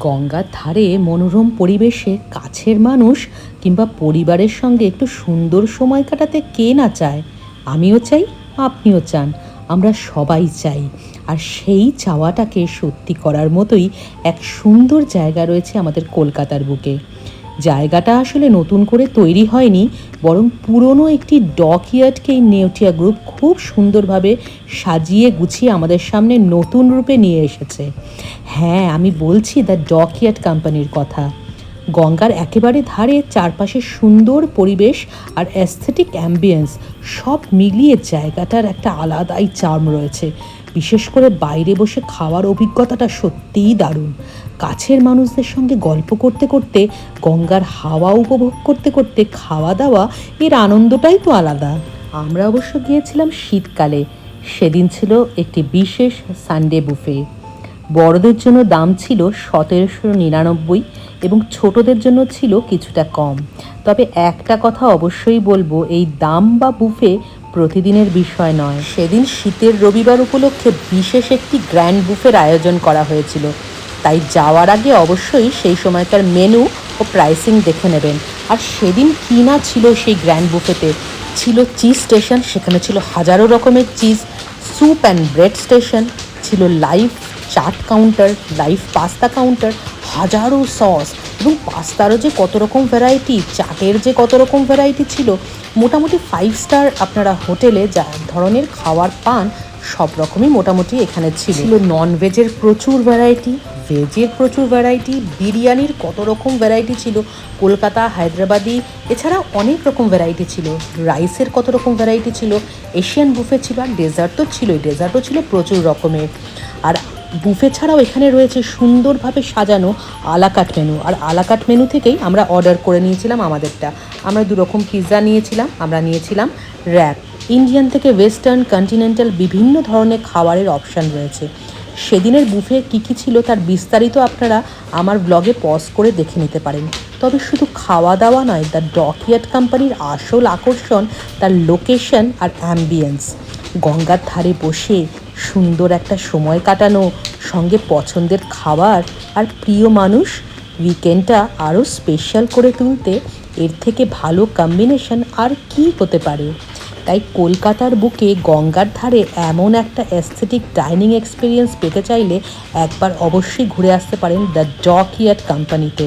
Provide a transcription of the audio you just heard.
গঙ্গার ধারে মনোরম পরিবেশে কাছের মানুষ কিংবা পরিবারের সঙ্গে একটু সুন্দর সময় কাটাতে কে না চায়। আমিও চাই, আপনিও চান, আমরা সবাই চাই। আর সেই চাওয়াটাকে সত্যি করার মতোই এক সুন্দর জায়গা রয়েছে আমাদের কলকাতার বুকে। জায়গাটা আসলে নতুন করে তৈরি হয়নি, বরং পুরনো একটি ডকইয়ার্ডকেই নেউটিয়া গ্রুপ খুব সুন্দরভাবে সাজিয়ে গুছিয়ে আমাদের সামনে নতুন রূপে নিয়ে এসেছে। হ্যাঁ, আমি বলছি দ্য ডকইয়ার্ড কোম্পানির কথা। গঙ্গার একেবারে ধারে চারপাশে সুন্দর পরিবেশ আর অ্যাস্থেটিক অ্যাম্বিয়েন্স সব মিলিয়ে জায়গাটার একটা আলাদাই চার্ম রয়েছে। বিশেষ করে বাইরে বসে খাওয়ার অভিজ্ঞতাটা সত্যিই দারুণ। কাছের মানুষদের সঙ্গে গল্প করতে করতে, গঙ্গার হাওয়া উপভোগ করতে করতে খাওয়া দাওয়া, এর আনন্দটাই তো আলাদা। আমরা অবশ্য গিয়েছিলাম শীতকালে। সেদিন ছিল একটি বিশেষ সানডে বুফে। বড়দের জন্য দাম ছিল 1799 এবং ছোটদের জন্য ছিল কিছুটা কম। তবে একটা কথা অবশ্যই বলবো, এই দাম বা বুফে প্রতিদিনের বিষয় নয়। সেদিন শীতের রবিবার উপলক্ষে বিশেষ একটি গ্র্যান্ড বুফের আয়োজন করা হয়েছিল, তাই যাওয়ার আগে অবশ্যই সেই সময়কার মেনু ও প্রাইসিং দেখে নেবেন। আর সেদিন কি না ছিল সেই গ্র্যান্ড বুফেতে, ছিল চিজ স্টেশন, সেখানে ছিল হাজারো রকমের cheese, soup and bread station, ছিল live chaat counter, live pasta counter, হাজারো সস, এবং পাস্তারও যে কত রকম ভ্যারাইটি, চাটের যে কত রকম ভ্যারাইটি ছিল। মোটামুটি 5 স্টার আপনারা হোটেলে যা ধরনের খাবার পান সব রকমই মোটামুটি এখানে ছিল। নন ভেজের প্রচুর ভ্যারাইটি, ভেজের প্রচুর ভ্যারাইটি, বিরিয়ানির কত রকম ভ্যারাইটি ছিল, কলকাতা, হায়দ্রাবাদি, এছাড়া অনেক রকম ভ্যারাইটি ছিল, রাইসের কত রকম ভ্যারাইটি ছিল, এশিয়ান বুফে ছিল, আর ডেজার্ট তো ছিলই, ডেজার্টও ছিল প্রচুর রকমের। আর বুফে ছাড়াও এখানে রয়েছে সুন্দরভাবে সাজানো আলাকাট মেনু, আর আলাকাট মেনু থেকেই আমরা অর্ডার করে নিয়েছিলাম আমাদেরটা। আমরা 2 রকম পিৎজা নিয়েছিলাম, আমরা নিয়েছিলাম র্যাপ। ইন্ডিয়ান থেকে ওয়েস্টার্ন, কন্টিনেন্টাল বিভিন্ন ধরনের খাবারের অপশান রয়েছে। সেদিনের বুফে কী কী ছিল তার বিস্তারিত আপনারা আমার ব্লগে পজ করে দেখে নিতে পারেন। তবে শুধু খাওয়া দাওয়া নয়, দ্য ডকইয়ার্ড কোম্পানির আসল আকর্ষণ তার লোকেশন আর অ্যাম্বিয়েন্স। গঙ্গার ধারে বসে সুন্দর একটা সময় কাটানো, সঙ্গে পছন্দের খাবার আর প্রিয় মানুষ, উইকেন্ডটা আরও স্পেশাল করে তুলতে এর থেকে ভালো কম্বিনেশন আর কি হতে পারে। তাই কলকাতার বুকে গঙ্গার ধারে এমন একটা অ্যাস্থেটিক ডাইনিং এক্সপিরিয়েন্স পেতে চাইলে একবার অবশ্যই ঘুরে আসতে পারেন দ্য ডকইয়ার্ড কোম্পানিতে।